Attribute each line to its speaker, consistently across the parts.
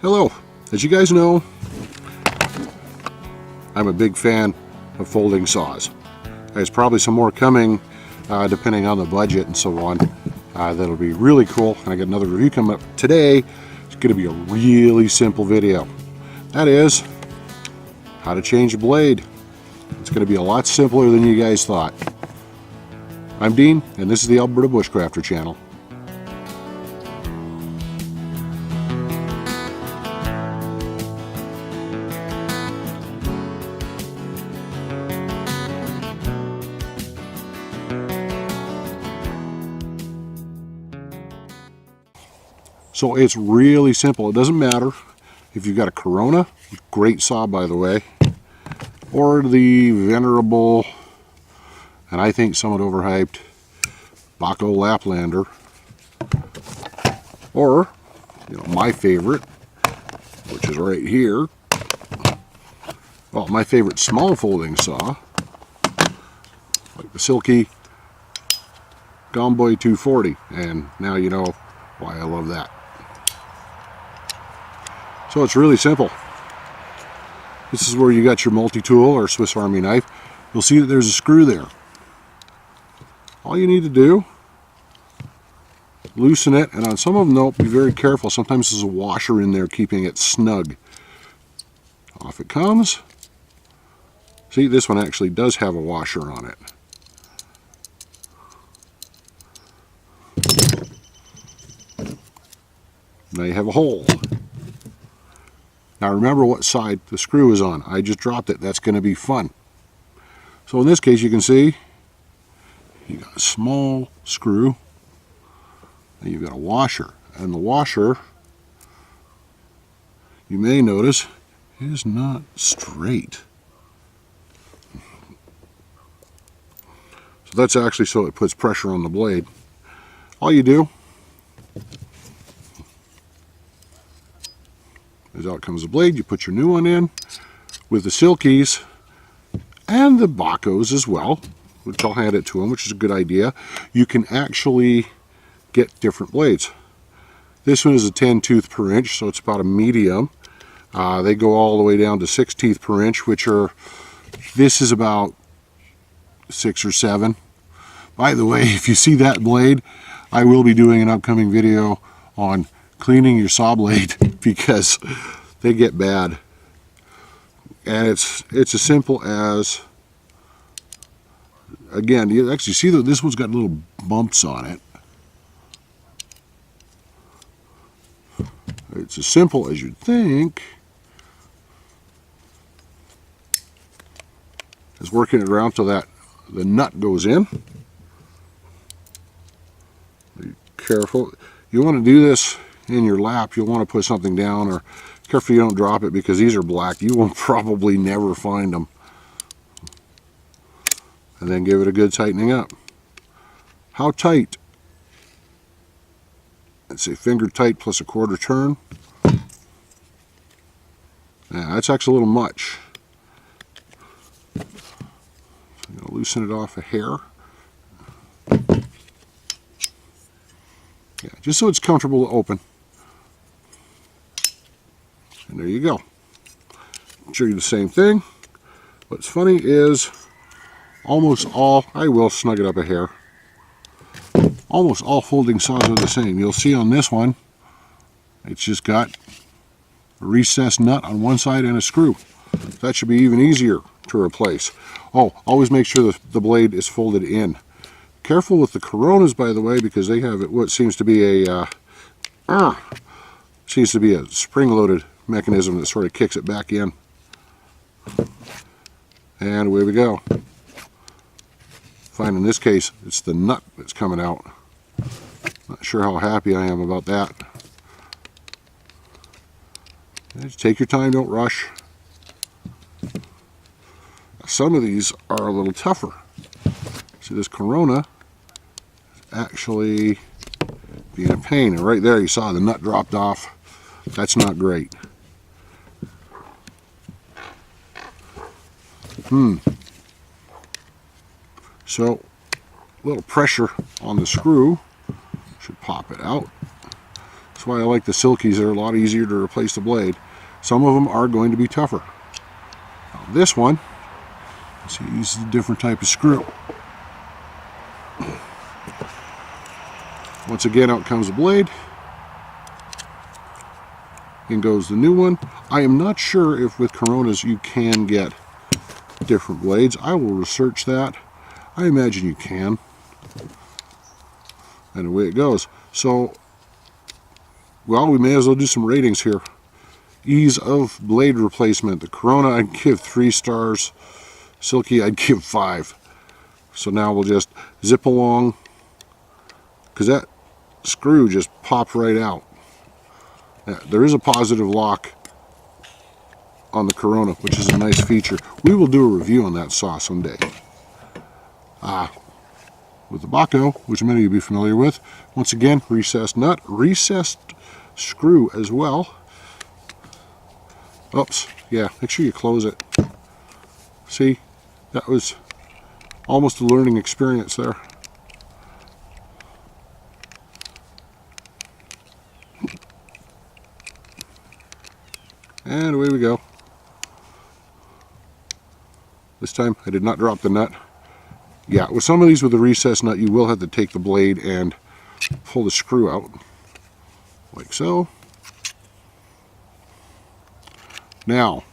Speaker 1: Hello. As you guys know, I'm a big fan of folding saws. There's probably some more coming depending on the budget and so on. That'll be really cool. And I got another review coming up today. It's going to be a really simple video. That is how to change a blade. It's going to be a lot simpler than you guys thought. I'm Dean, and this is the Alberta Bushcrafter channel. So it's really simple. It doesn't matter if you've got a Corona, great saw by the way, or the venerable, and I think somewhat overhyped, Bahco Laplander, or my favorite, which is right here. Well, my favorite small folding saw, like the Silky GomBoy 240, and now you know why I love that. So it's really simple. This is where you got your multi-tool or Swiss Army knife. You'll see that there's a screw there. All you need to do, loosen it, and on some of them, though, be very careful. Sometimes there's a washer in there keeping it snug. Off it comes. See, this one actually does have a washer on it. Now you have a hole. Now remember what side the screw is on. I just dropped it. That's going to be fun. So in this case, you can see you got a small screw and you've got a washer. And the washer, you may notice, is not straight. So that's actually so it puts pressure on the blade. All you do is out comes the blade. You put your new one in with the Silkies and the Bahcos as well, which I'll hand it to them, which is a good idea. You can actually get different blades. This one is a 10 tooth per inch, so it's about a medium. They go all the way down to 6 teeth per inch, which are, this is about 6 or 7. By the way, if you see that blade, I will be doing an upcoming video on cleaning your saw blade because they get bad. And it's as simple as, again, you actually see that this one's got little bumps on it. It's as simple as you'd think as working it around so that the nut goes in. Be careful. You want to do this in your lap. You'll want to put something down, or careful you don't drop it because these are black. You will probably never find them. And then give it a good tightening up. How tight? I'd say finger tight plus a quarter turn. Yeah, that's actually a little much. So I'm going to loosen it off a hair. Yeah, just so it's comfortable to open. And there you go. I'll show you the same thing. What's funny is almost all, I will snug it up a hair, almost all folding saws are the same. You'll see on this one, it's just got a recessed nut on one side and a screw. That should be even easier to replace. Oh, always make sure the blade is folded in. Careful with the Coronas, by the way, because they have what seems to be a spring-loaded mechanism that sort of kicks it back in. And away we go. Fine, in this case, it's the nut that's coming out. Not sure how happy I am about that. Just take your time, don't rush. Some of these are a little tougher. See, this Corona is actually being a pain, and right there you saw the nut dropped off. That's not great. So a little pressure on the screw should pop it out. So why I like the Silkies. They're a lot easier to replace the blade. Some of them are going to be tougher. Now, this one, see, this is a different type of screw. Once again, out comes the blade. In goes the new one. I am not sure if with Coronas you can get different blades. I will research that. I imagine you can. And away it goes. So, well, we may as well do some ratings here. Ease of blade replacement. The Corona I'd give 3 stars. Silky I'd give 5. So now we'll just zip along, because that screw just popped right out. There is a positive lock on the Corona, which is a nice feature. We will do a review on that saw someday. With the Bahco, which many of you will be familiar with, once again, recessed nut, recessed screw as well. Oops, yeah, make sure you close it. See, that was almost a learning experience there. And away we go. This time I did not drop the nut. Yeah, with some of these with the recessed nut, you will have to take the blade and pull the screw out, like so. Now,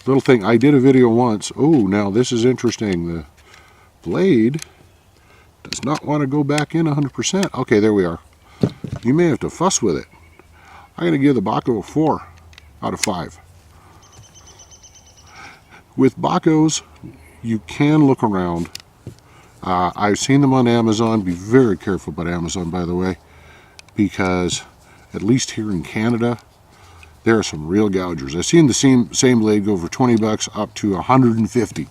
Speaker 1: little thing, I did a video once. Oh, now this is interesting. The blade does not want to go back in 100%. Okay, there we are. You may have to fuss with it. I'm going to give the Bahco a 4 out of 5. With Bahcos, you can look around. I've seen them on Amazon. Be very careful about Amazon, by the way, because at least here in Canada, there are some real gougers. I've seen the same blade go for 20 bucks up to 150,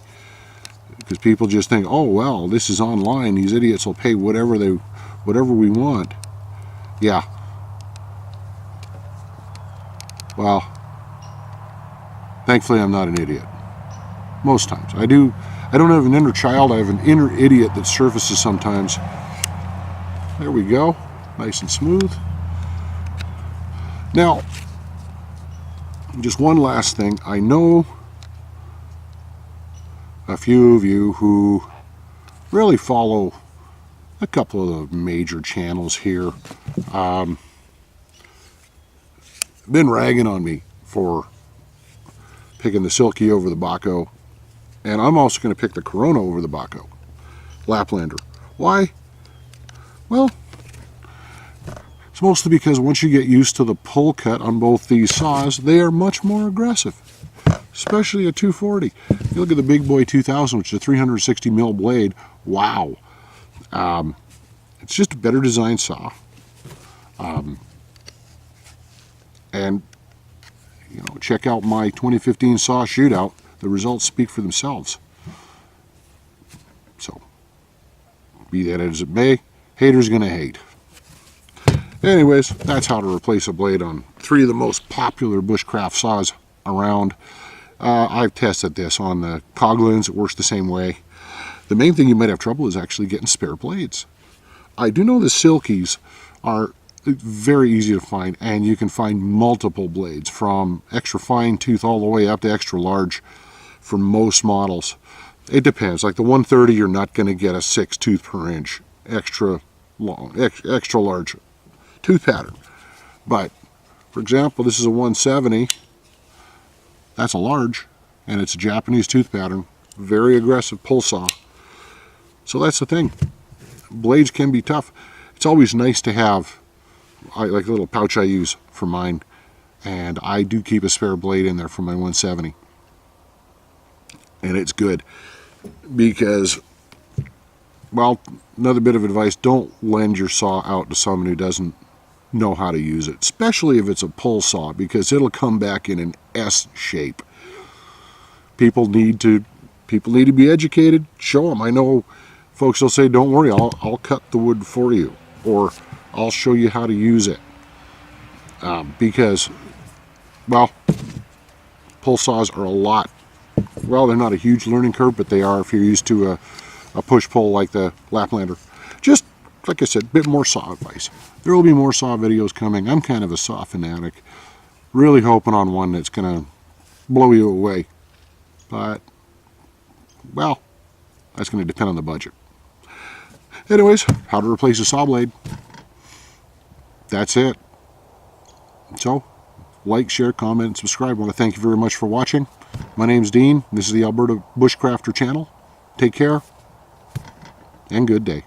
Speaker 1: because people just think, oh well, this is online. These idiots will pay whatever we want. Yeah. Well, thankfully I'm not an idiot. Most times. I don't have an inner child, I have an inner idiot that surfaces sometimes. There we go. Nice and smooth. Now, just one last thing. I know a few of you who really follow a couple of the major channels here been ragging on me for picking the Silky over the Bahco. And I'm also going to pick the Corona over the Bahco Laplander. Why? Well, it's mostly because once you get used to the pull cut on both these saws, they are much more aggressive, especially a 240. If you look at the Big Boy 2000, which is a 360 mil blade, wow. It's just a better designed saw. And, you know, check out my 2015 saw shootout. The results speak for themselves. So, be that as it may, haters gonna hate. Anyways, that's how to replace a blade on 3 of the most popular bushcraft saws around. I've tested this on the Coglins. It works the same way. The main thing you might have trouble is actually getting spare blades. I do know the Silkies are very easy to find, and you can find multiple blades from extra fine tooth all the way up to extra large for most models. It depends. Like the 130, you're not going to get a 6 tooth per inch extra long, extra large tooth pattern. But for example, this is a 170. That's a large, and it's a Japanese tooth pattern. Very aggressive pull saw. So that's the thing. Blades can be tough. It's always nice to have, like a little pouch I use for mine, and I do keep a spare blade in there for my 170. And it's good because, well, another bit of advice, don't lend your saw out to someone who doesn't know how to use it, especially if it's a pull saw, because it'll come back in an S shape. People need to be educated. Show them. I know folks will say, don't worry, I'll cut the wood for you, or I'll show you how to use it, because, well, pull saws are a lot. Well, they're not a huge learning curve, but they are if you're used to a push-pull like the Laplander. Just like I said, a bit more saw advice. There will be more saw videos coming. I'm kind of a saw fanatic. Really hoping on one that's going to blow you away. But, well, that's going to depend on the budget. Anyways, how to replace a saw blade. That's it. So, like, share, comment, and subscribe. I want to thank you very much for watching. My name's Dean. This is the Alberta Bushcrafter channel. Take care, and good day.